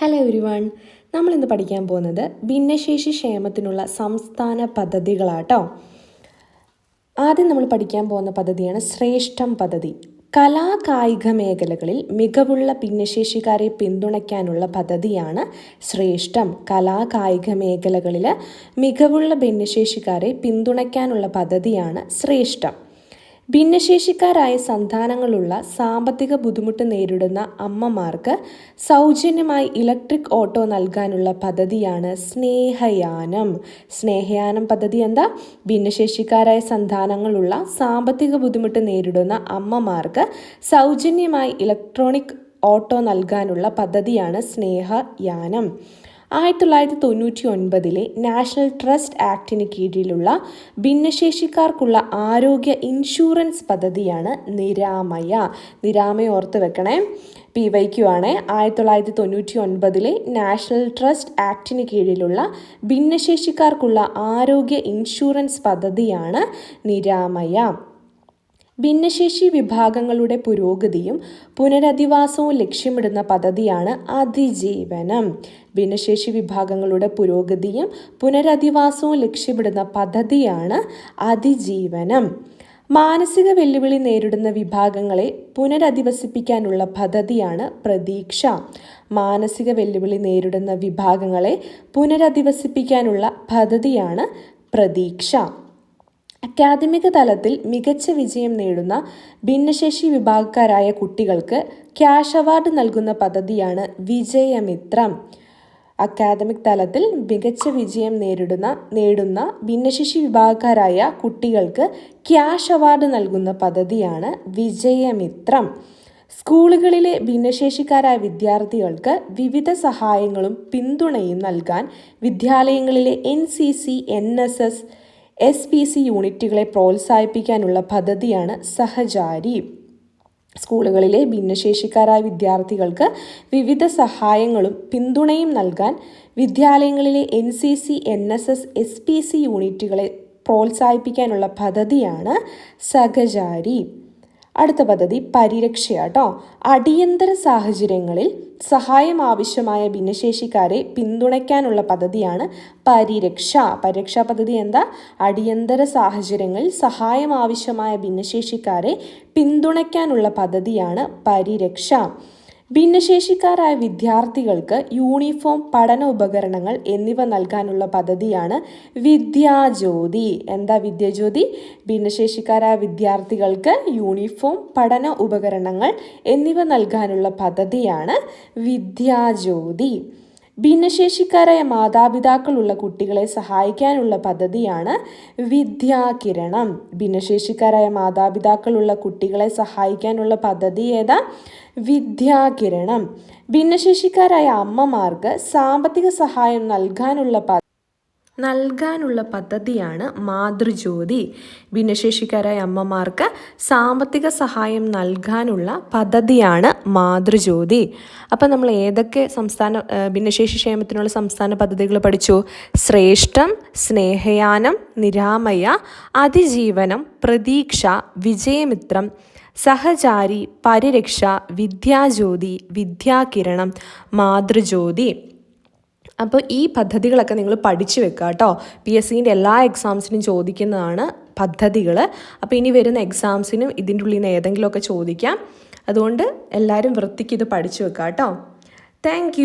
Hello everyone, നമ്മളിന്ന് പഠിക്കാൻ പോകുന്നത് ഭിന്നശേഷി ക്ഷേമത്തിനുള്ള സംസ്ഥാന പദ്ധതികളാട്ടോ. ആദ്യം നമ്മൾ പഠിക്കാൻ പോകുന്ന പദ്ധതിയാണ് ശ്രേഷ്ഠം പദ്ധതി. കലാകായിക മേഖലകളിൽ മികവുള്ള ഭിന്നശേഷിക്കാരെ പിന്തുണയ്ക്കാനുള്ള പദ്ധതിയാണ് ശ്രേഷ്ഠം. കലാകായിക മേഖലകളിൽ മികവുള്ള ഭിന്നശേഷിക്കാരെ പിന്തുണയ്ക്കാനുള്ള പദ്ധതിയാണ് ശ്രേഷ്ഠം. ഭിന്നശേഷിക്കാരായ സന്താനങ്ങളുള്ള സാമ്പത്തിക ബുദ്ധിമുട്ട് നേരിടുന്ന അമ്മമാർക്ക് സൗജന്യമായി ഇലക്ട്രിക് ഓട്ടോ നൽകാനുള്ള പദ്ധതിയാണ് സ്നേഹയാനം. സ്നേഹയാനം പദ്ധതി എന്താ? ഭിന്നശേഷിക്കാരായ സന്താനങ്ങളുള്ള സാമ്പത്തിക ബുദ്ധിമുട്ട് നേരിടുന്ന അമ്മമാർക്ക് സൗജന്യമായി ഇലക്ട്രോണിക് ഓട്ടോ നൽകാനുള്ള പദ്ധതിയാണ് സ്നേഹയാനം. 1999 നാഷണൽ ട്രസ്റ്റ് ആക്ടിന് കീഴിലുള്ള ഭിന്നശേഷിക്കാർക്കുള്ള ആരോഗ്യ ഇൻഷുറൻസ് പദ്ധതിയാണ് നിരാമയ. നിരാമയ ഓർത്ത് വെക്കണേ, PYQ ആണ്. 1999 നാഷണൽ ട്രസ്റ്റ് ആക്ടിന് കീഴിലുള്ള ഭിന്നശേഷിക്കാർക്കുള്ള ആരോഗ്യ ഇൻഷുറൻസ് പദ്ധതിയാണ് നിരാമയ. ഭിന്നശേഷി വിഭാഗങ്ങളുടെ പുരോഗതിയും പുനരധിവാസവും ലക്ഷ്യമിടുന്ന പദ്ധതിയാണ് അതിജീവനം. ഭിന്നശേഷി വിഭാഗങ്ങളുടെ പുരോഗതിയും പുനരധിവാസവും ലക്ഷ്യമിടുന്ന പദ്ധതിയാണ് അതിജീവനം. മാനസിക വെല്ലുവിളി നേരിടുന്ന വിഭാഗങ്ങളെ പുനരധിവസിപ്പിക്കാനുള്ള പദ്ധതിയാണ് പ്രതീക്ഷ. മാനസിക വെല്ലുവിളി നേരിടുന്ന വിഭാഗങ്ങളെ പുനരധിവസിപ്പിക്കാനുള്ള പദ്ധതിയാണ് പ്രതീക്ഷ. അക്കാദമിക തലത്തിൽ മികച്ച വിജയം നേടുന്ന ഭിന്നശേഷി വിഭാഗക്കാരായ കുട്ടികൾക്ക് ക്യാഷ് അവാർഡ് നൽകുന്ന പദ്ധതിയാണ് വിജയമിത്രം. അക്കാദമിക് തലത്തിൽ മികച്ച വിജയം നേടുന്ന ഭിന്നശേഷി വിഭാഗക്കാരായ കുട്ടികൾക്ക് ക്യാഷ് അവാർഡ് നൽകുന്ന പദ്ധതിയാണ് വിജയമിത്രം. സ്കൂളുകളിലെ ഭിന്നശേഷിക്കാരായ വിദ്യാർത്ഥികൾക്ക് വിവിധ സഹായങ്ങളും പിന്തുണയും നൽകാൻ വിദ്യാലയങ്ങളിലെ NCC, NSS, SPC യൂണിറ്റുകളെ പ്രോത്സാഹിപ്പിക്കാനുള്ള പദ്ധതിയാണ് സഹചാരി. സ്കൂളുകളിലെ ഭിന്നശേഷിക്കാരായ വിദ്യാർത്ഥികൾക്ക് വിവിധ സഹായങ്ങളും പിന്തുണയും നൽകാൻ വിദ്യാലയങ്ങളിലെ NCC, NSS, SPC യൂണിറ്റുകളെ പ്രോത്സാഹിപ്പിക്കാനുള്ള പദ്ധതിയാണ് സഹചാരി. അടുത്ത പദ്ധതി പരിരക്ഷയാട്ടോ. അടിയന്തര സാഹചര്യങ്ങളിൽ സഹായം ആവശ്യമായ ഭിന്നശേഷിക്കാരെ പിന്തുണയ്ക്കാനുള്ള പദ്ധതിയാണ് പരിരക്ഷ. പരിരക്ഷാ പദ്ധതി എന്താ? അടിയന്തര സാഹചര്യങ്ങളിൽ സഹായം ആവശ്യമായ ഭിന്നശേഷിക്കാരെ പിന്തുണയ്ക്കാനുള്ള പദ്ധതിയാണ് പരിരക്ഷ. ഭിന്നശേഷിക്കാരായ വിദ്യാർത്ഥികൾക്ക് യൂണിഫോം, പഠന ഉപകരണങ്ങൾ എന്നിവ നൽകാനുള്ള പദ്ധതിയാണ് വിദ്യാജ്യോതി. എന്താ വിദ്യാജ്യോതി? ഭിന്നശേഷിക്കാരായ വിദ്യാർത്ഥികൾക്ക് യൂണിഫോം, പഠന ഉപകരണങ്ങൾ എന്നിവ നൽകാനുള്ള പദ്ധതിയാണ് വിദ്യാജ്യോതി. ഭിന്നശേഷിക്കാരായ മാതാപിതാക്കളുള്ള കുട്ടികളെ സഹായിക്കാനുള്ള പദ്ധതിയാണ് വിദ്യാകിരണം. ഭിന്നശേഷിക്കാരായ മാതാപിതാക്കളുള്ള കുട്ടികളെ സഹായിക്കാനുള്ള പദ്ധതി ഏതാ? വിദ്യാകിരണം. ഭിന്നശേഷിക്കാരായ അമ്മമാർക്ക് സാമ്പത്തിക സഹായം നൽകാനുള്ള പദ്ധതിയാണ് മാതൃജ്യോതി. ഭിന്നശേഷിക്കാരായ അമ്മമാർക്ക് സാമ്പത്തിക സഹായം നൽകാനുള്ള പദ്ധതിയാണ് മാതൃജ്യോതി. അപ്പം നമ്മൾ ഏതൊക്കെ ഭിന്നശേഷി ക്ഷേമത്തിനുള്ള സംസ്ഥാന പദ്ധതികൾ പഠിച്ചു? ശ്രേഷ്ഠം, സ്നേഹയാനം, നിരാമയ, അതിജീവനം, പ്രതീക്ഷ, വിജയമിത്രം, സഹചാരി, പരിരക്ഷ, വിദ്യാജ്യോതി, വിദ്യാകിരണം, മാതൃജ്യോതി. അപ്പോൾ ഈ പദ്ധതികളൊക്കെ നിങ്ങൾ പഠിച്ചു വെക്കുക കേട്ടോ. PSCൻ്റെ എല്ലാ എക്സാംസിനും ചോദിക്കുന്നതാണ് പദ്ധതികൾ. അപ്പോൾ ഇനി വരുന്ന എക്സാംസിനും ഇതിൻ്റെ ഉള്ളിൽ നിന്ന് ഏതെങ്കിലുമൊക്കെ ചോദിക്കാം. അതുകൊണ്ട് എല്ലാവരും വൃത്തിക്ക് ഇത് പഠിച്ചു വെക്കുക കേട്ടോ. താങ്ക്